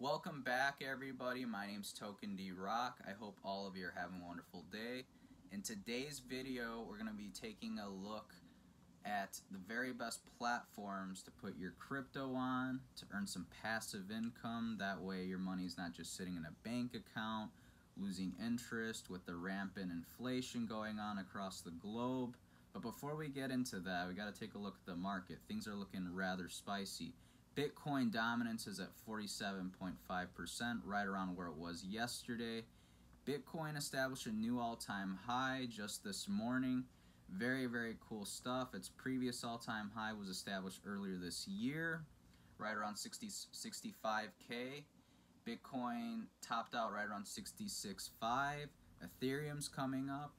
Welcome back, everybody. My name's Token D Rock. I hope all of you are having a wonderful day. In today's video, we're going to be taking a look at the very best platforms to put your crypto on to earn some passive income. That way your money's not just sitting in a bank account losing interest with the rampant inflation going on across the globe. But before we get into that, we got to take a look at the market. Things are looking rather spicy. Bitcoin dominance is at 47.5%, right around where it was yesterday. Bitcoin established a new all-time high just this morning. Very, very cool stuff. Its previous all-time high was established earlier this year, right around 65K. Bitcoin topped out right around 66.5. Ethereum's coming up.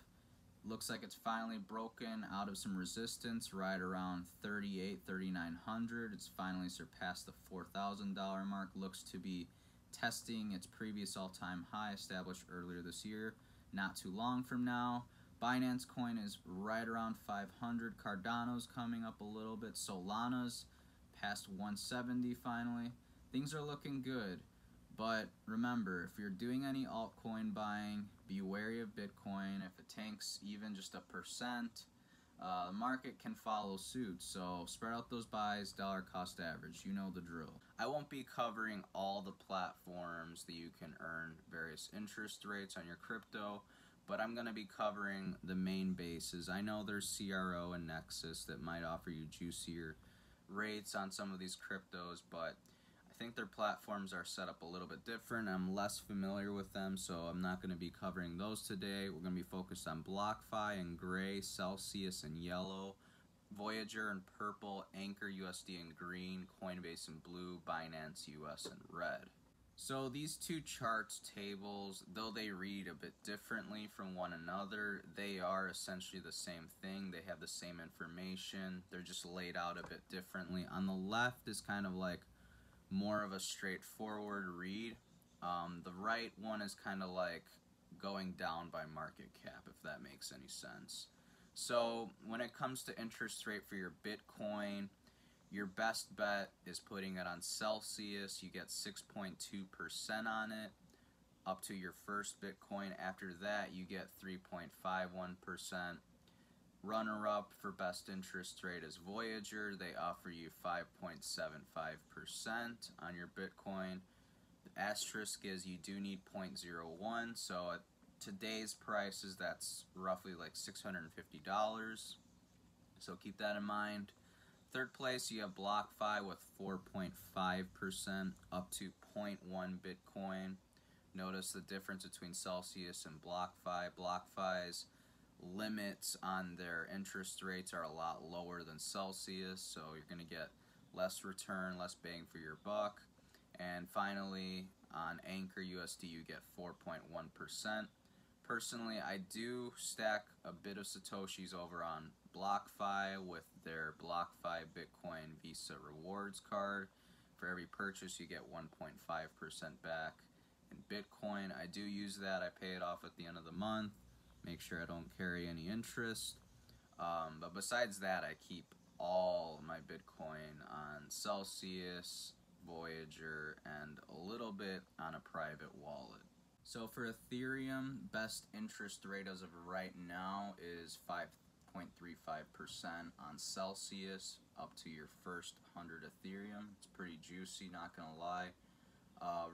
Looks like it's finally broken out of some resistance right around 3,900. It's finally surpassed the $4,000 mark. Looks to be testing its previous all-time high established earlier this year, not too long from now. Binance coin is right around 500. Cardano's coming up a little bit. Solana's past 170 finally. Things are looking good. But remember, if you're doing any altcoin buying, be wary of Bitcoin. If it tanks even just 1%, the market can follow suit. So spread out those buys, dollar cost average. You know the drill. I won't be covering all the platforms that you can earn various interest rates on your crypto, but I'm going to be covering the main bases. I know there's CRO and Nexus that might offer you juicier rates on some of these cryptos, but I think their platforms are set up a little bit different. I'm less familiar with them, so I'm not going to be covering those today. We're going to be focused on BlockFi in gray, Celsius in yellow, Voyager in purple, Anchor USD in green, Coinbase in blue, Binance US in red. So these two charts tables, though they read a bit differently from one another, they are essentially the same thing. They have the same information. They're just laid out a bit differently. On the left is kind of like more of a straightforward read. The right one is kind of like going down by market cap, if that makes any sense. So when it comes to interest rate for your Bitcoin, your best bet is putting it on Celsius. You get 6.2% on it up to your first Bitcoin. After that, you get 3.51%. Runner-up for best interest rate is Voyager. They offer you 5.75% on your Bitcoin. The asterisk is you do need 0.01, so at today's prices, that's roughly like $650. So keep that in mind. Third place, you have BlockFi with 4.5% up to 0.1 Bitcoin. Notice the difference between Celsius and BlockFi. BlockFi's limits on their interest rates are a lot lower than Celsius, so you're going to get less return, less bang for your buck. And finally, on Anchor USD, you get 4.1%. Personally, I do stack a bit of Satoshis over on BlockFi with their BlockFi Bitcoin Visa Rewards card. For every purchase, you get 1.5% back in Bitcoin. I do use that. I pay it off at the end of the month. Make sure I don't carry any interest. But besides that, I keep all my Bitcoin on Celsius, Voyager, and a little bit on a private wallet. So for Ethereum, best interest rate as of right now is 5.35% on Celsius up to your first 100 Ethereum. It's pretty juicy, not gonna lie.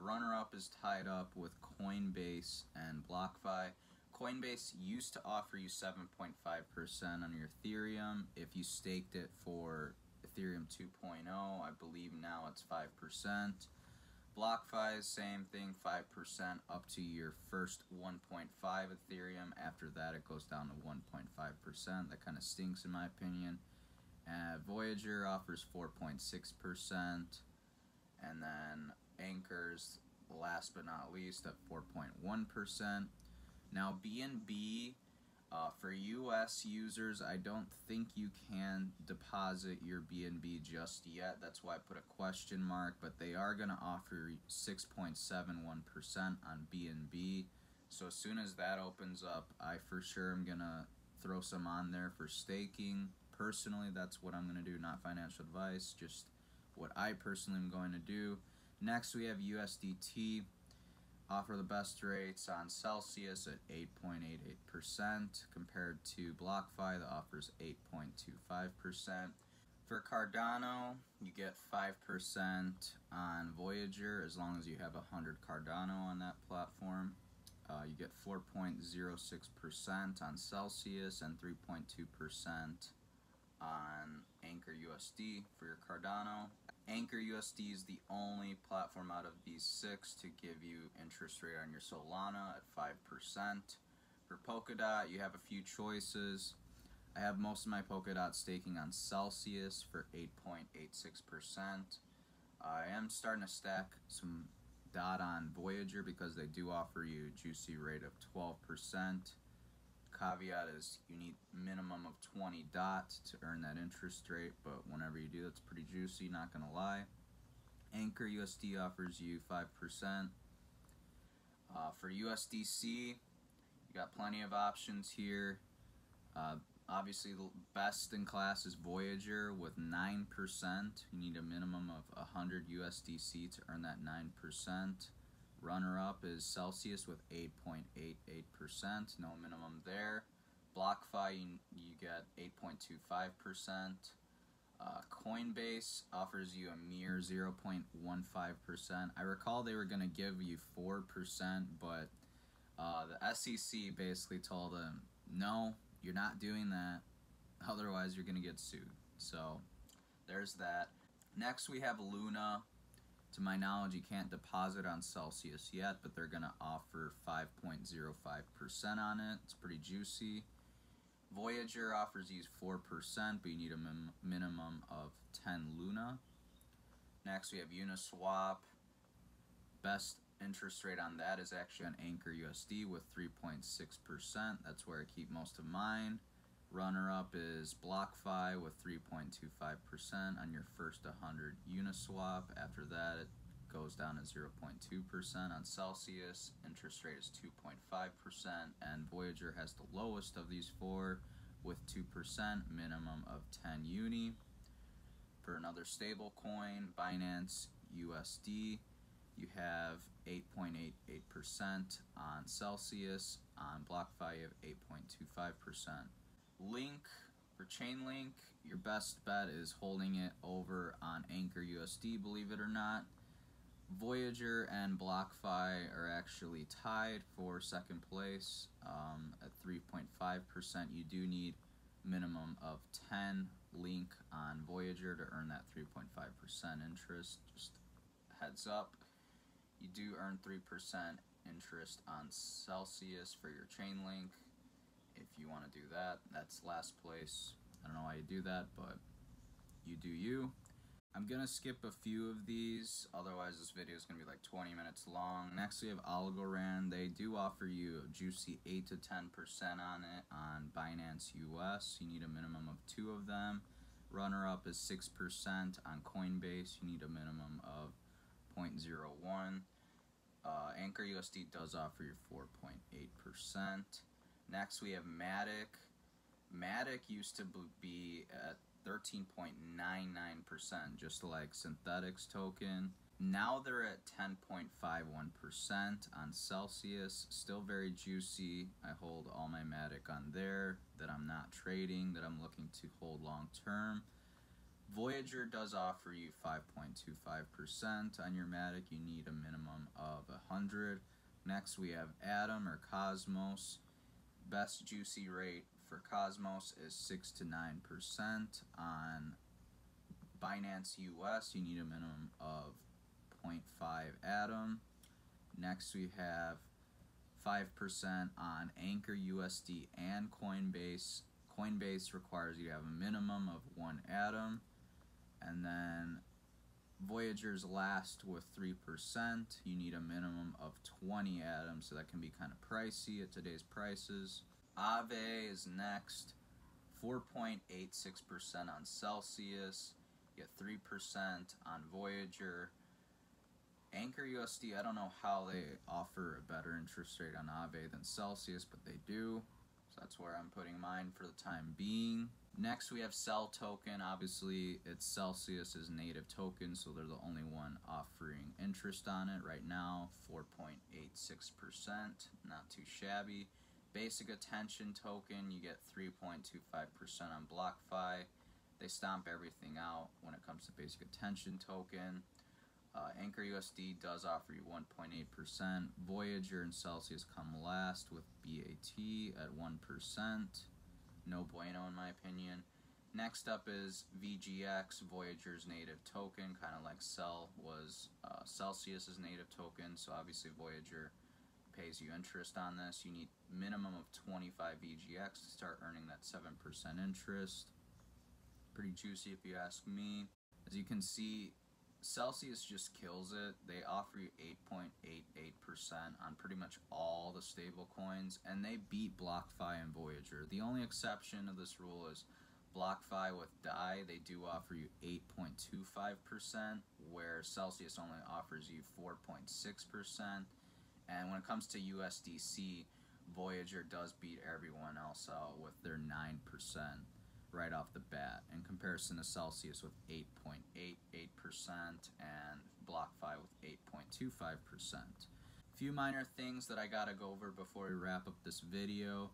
Runner-up is tied up with Coinbase and BlockFi. Coinbase used to offer you 7.5% on your Ethereum if you staked it for Ethereum 2.0. I believe now it's 5%. BlockFi is same thing, 5% up to your first 1.5 Ethereum. After that, it goes down to 1.5%. That kind of stinks in my opinion. Voyager offers 4.6%, and then Anchor's last but not least at 4.1%. Now BNB, for US users, I don't think you can deposit your BNB just yet. That's why I put a question mark, but they are going to offer 6.71% on BNB. So as soon as that opens up, I for sure am going to throw some on there for staking. Personally, that's what I'm going to do, not financial advice, just what I personally am going to do. Next we have USDT. Offer the best rates on Celsius at 8.88% compared to BlockFi that offers 8.25%. For Cardano, you get 5% on Voyager as long as you have 100 Cardano on that platform. You get 4.06% on Celsius and 3.2% on Anchor USD for your Cardano. Anchor USD is the only platform out of these 6 to give you interest rate on your Solana at 5%. For Polkadot, you have a few choices. I have most of my Polkadot staking on Celsius for 8.86%. I am starting to stack some DOT on Voyager because they do offer you a juicy rate of 12%. Caveat is you need minimum of 20 DOT to earn that interest rate, but whenever you do, that's pretty juicy, not gonna lie. Anchor USD offers you 5%. For USDC, you got plenty of options here. Obviously, the best in class is Voyager with 9%. You need a minimum of 100 USDC to earn that 9%. Runner-up is Celsius with 8.88%, no minimum there. BlockFi, you get 8.25%. Coinbase offers you a mere 0.15%. I recall they were going to give you 4%, but the SEC basically told them, no, you're not doing that, otherwise you're going to get sued. So there's that. Next we have Luna. To my knowledge, you can't deposit on Celsius yet, but they're going to offer 5.05% on it. It's pretty juicy. Voyager offers you 4%, but you need a minimum of 10 Luna. Next, we have Uniswap. Best interest rate on that is actually on Anchor USD with 3.6%. That's where I keep most of mine. Runner-up is BlockFi with 3.25% on your first 100 Uniswap. After that, it goes down to 0.2% on Celsius. Interest rate is 2.5%, and Voyager has the lowest of these 4 with 2%, minimum of 10 Uni. For another stable coin, Binance USD, you have 8.88% on Celsius. On BlockFi, you have 8.25%. Link, for Chainlink, your best bet is holding it over on Anchor USD, believe it or not. Voyager and BlockFi are actually tied for second place at 3.5%. You do need minimum of 10 Link on Voyager to earn that 3.5% interest. Just heads up, you do earn 3% interest on Celsius for your Chainlink. If you want to do that, that's last place. I don't know why you do that, but you do you. I'm going to skip a few of these, otherwise this video is going to be like 20 minutes long. Next we have Oligoran. They do offer you a juicy 8 to 10% on it on Binance US. You need a minimum of 2 of them. Runner-up is 6% on Coinbase. You need a minimum of 0.01. Anchor USD does offer you 4.8%. Next we have Matic. Matic used to be at 13.99%, just like Synthetics token. Now they're at 10.51% on Celsius. Still very juicy. I hold all my Matic on there that I'm not trading, that I'm looking to hold long term. Voyager does offer you 5.25% on your Matic. You need a minimum of 100. Next we have Atom or Cosmos. Best juicy rate for Cosmos is 6 to 9%. On Binance US, you need a minimum of 0.5 Atom. Next we have 5% on Anchor USD and Coinbase. Coinbase requires you to have a minimum of 1 Atom. And then Voyager's last with 3%. You need a minimum of 20 atoms, so that can be kind of pricey at today's prices. Aave is next, 4.86% on Celsius. You get 3% on Voyager. Anchor USD, I don't know how they offer a better interest rate on Aave than Celsius, but they do. So that's where I'm putting mine for the time being. Next we have Cell token. Obviously it's Celsius's native token, so they're the only one offering interest on it right now, 4.86%, not too shabby. Basic Attention token, you get 3.25% on BlockFi. They stomp everything out when it comes to Basic Attention token. Anchor USD does offer you 1.8%. Voyager and Celsius come last with BAT at 1%. No bueno in my opinion. Next up is VGX, Voyager's native token, kind of like Cell was Celsius's native token, so obviously Voyager pays you interest on this. You need minimum of 25 VGX to start earning that 7% interest. Pretty juicy if you ask me. As you can see, Celsius just kills it. They offer you 8.88% on pretty much all the stable coins, and they beat BlockFi and Voyager. The only exception of this rule is BlockFi with DAI. They do offer you 8.25%, where Celsius only offers you 4.6%. And when it comes to USDC, Voyager does beat everyone else out with their 9% right off the bat, in comparison to Celsius with 8.88% and BlockFi with 8.25%. Few minor things that I gotta go over before we wrap up this video.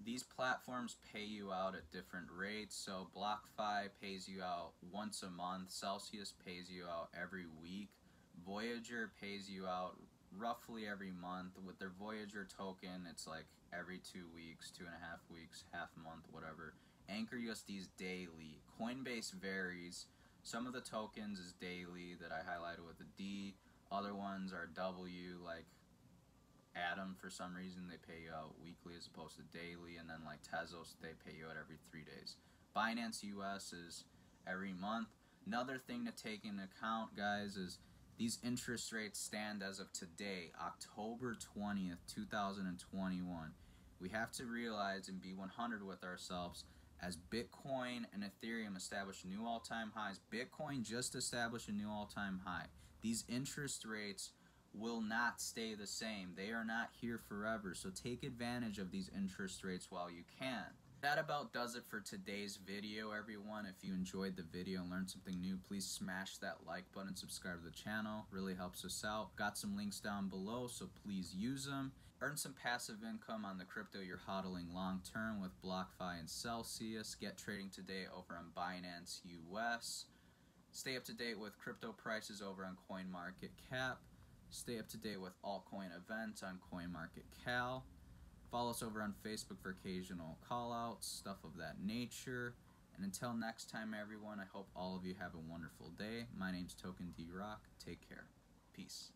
These platforms pay you out at different rates. So BlockFi pays you out once a month, Celsius pays you out every week, Voyager pays you out roughly every month. With their Voyager token, it's like every 2 weeks, 2.5 weeks, half a month, whatever. Anchor USD is daily. Coinbase varies. Some of the tokens is daily that I highlighted with a D. Other ones are W, like Atom for some reason they pay you out weekly as opposed to daily, and then like Tezos they pay you out every 3 days. Binance US is every month. Another thing to take into account, guys, is these interest rates stand as of today, October 20th, 2021. We have to realize and be 100 with ourselves. As Bitcoin and Ethereum establish new all-time highs, Bitcoin just established a new all-time high. These interest rates will not stay the same. They are not here forever, so take advantage of these interest rates while you can. That about does it for today's video, everyone. If you enjoyed the video and learned something new, please smash that like button, subscribe to the channel. Really helps us out. Got some links down below, so please use them. Earn some passive income on the crypto you're hodling long term with BlockFi and Celsius. Get trading today over on Binance US. Stay up to date with crypto prices over on CoinMarketCap. Stay up to date with altcoin events on CoinMarketCal. Follow us over on Facebook for occasional callouts, stuff of that nature. And until next time, everyone, I hope all of you have a wonderful day. My name's Token D Rock. Take care. Peace.